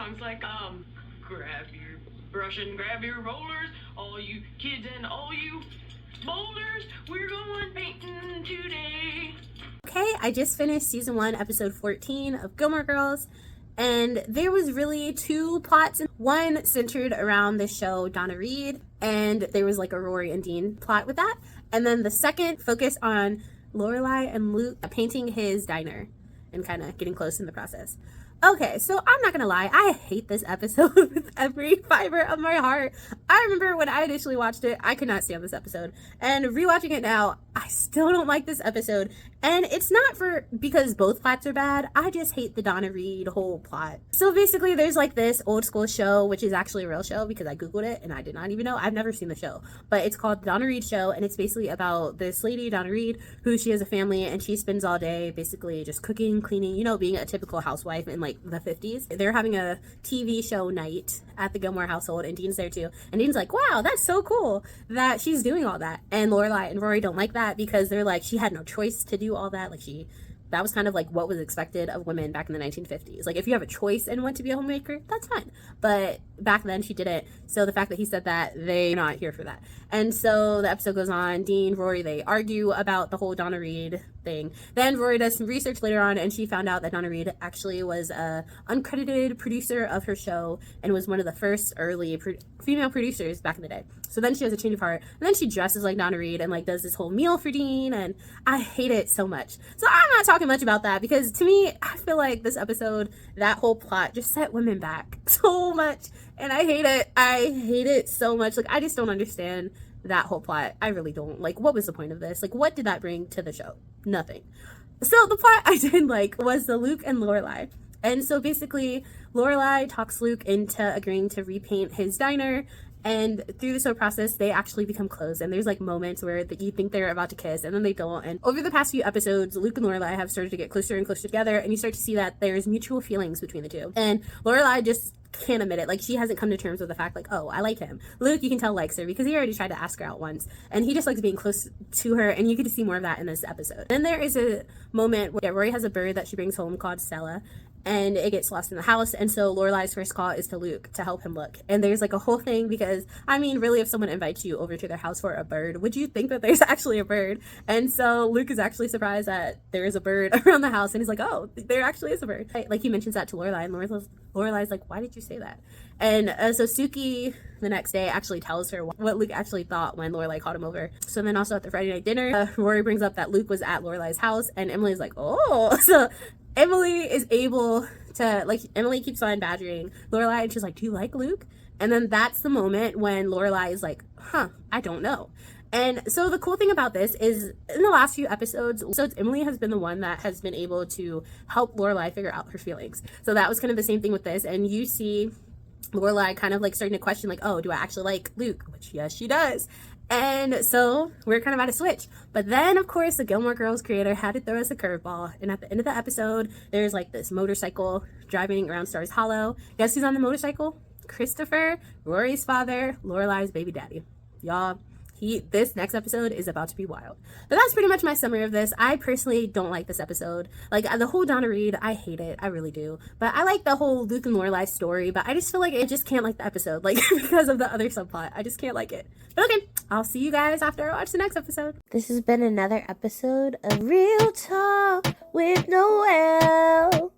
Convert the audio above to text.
songs like, grab your brush and grab your rollers, all you kids and all you boulders, we're going painting today. Okay, I just finished season 1, episode 14 of Gilmore Girls, and there was really 2 plots. One centered around the show Donna Reed, and there was like a Rory and Dean plot with that. And then the second focused on Lorelai and Luke painting his diner and kind of getting close in the process. Okay, so I'm not gonna lie, I hate this episode with every fiber of my heart. I remember when I initially watched it, I could not stand this episode. And rewatching it now, I still don't like this episode. And it's not because both plots are bad, I just hate the Donna Reed whole plot. So basically there's like this old school show, which is actually a real show because I googled it and I did not even know. I've never seen the show, but it's called The Donna Reed Show, and it's basically about this lady, Donna Reed, who she has a family and she spends all day basically just cooking, cleaning, being a typical housewife in like the 50s. They're having a TV show night at the Gilmore household and Dean's there too. And Dean's like, wow, that's so cool that she's doing all that. And Lorelai and Rory don't like that because they're like, she had no choice to do all that. Like that was kind of like what was expected of women back in the 1950s. Like if you have a choice and want to be a homemaker, that's fine. But back then she didn't. So the fact that he said that, they're not here for that. And so the episode goes on. Dean, Rory, they argue about the whole Donna Reed thing. Then Rory does some research later on and she found out that Donna Reed actually was a uncredited producer of her show and was one of the first early female producers back in the day. So then she has a change of heart and then she dresses like Donna Reed and like does this whole meal for Dean, and I hate it so much. So I'm not talking much about that because to me, I feel like this episode, that whole plot just set women back so much and I hate it. I hate it so much. Like I just don't understand that whole plot. I really don't. Like, what was the point of this? Like, what did that bring to the show? Nothing. So the plot I did like was the Luke and Lorelai. And so basically Lorelai talks Luke into agreeing to repaint his diner, and through this whole process they actually become close, and there's like moments where you think they're about to kiss and then they don't. And over the past few episodes, Luke and Lorelai have started to get closer and closer together, and you start to see that there's mutual feelings between the two, and Lorelai just can't admit it. Like she hasn't come to terms with the fact like, oh, I like him. Luke, you can tell, likes her because he already tried to ask her out once, and he just likes being close to her, and you get to see more of that in this episode. Then there is a moment where Rory has a bird that she brings home called Stella, and it gets lost in the house, and so Lorelai's first call is to Luke to help him look. And there's like a whole thing because, I mean, really, if someone invites you over to their house for a bird, would you think that there's actually a bird? And so Luke is actually surprised that there is a bird around the house, and he's like, oh, there actually is a bird. Like he mentions that to Lorelai, and Lorelai's like, why did you say that? And so Suki the next day actually tells her what Luke actually thought when Lorelai called him over. So then also at the Friday night dinner, Rory brings up that Luke was at Lorelai's house, and Emily's like, oh. So Emily is able to, like, Emily keeps on badgering Lorelai, and she's like, do you like Luke? And then that's the moment when Lorelai is like, I don't know. And so the cool thing about this is in the last few episodes, Emily has been the one that has been able to help Lorelai figure out her feelings. So that was kind of the same thing with this. And you see Lorelai kind of like starting to question like, oh, do I actually like Luke? Which yes, she does. And so we're kind of at a switch. But then, of course, the Gilmore Girls creator had to throw us a curveball. And at the end of the episode, there's like this motorcycle driving around Stars Hollow. Guess who's on the motorcycle? Christopher, Rory's father, Lorelai's baby daddy. Y'all, this next episode is about to be wild. But that's pretty much my summary of this. I personally don't like this episode. Like the whole Donna Reed, I hate it. I really do. But I like the whole Luke and Lorelai story. But I just feel like I just can't like the episode, like because of the other subplot. I just can't like it. But okay, I'll see you guys after I watch the next episode. This has been another episode of Real Talk with Noelle.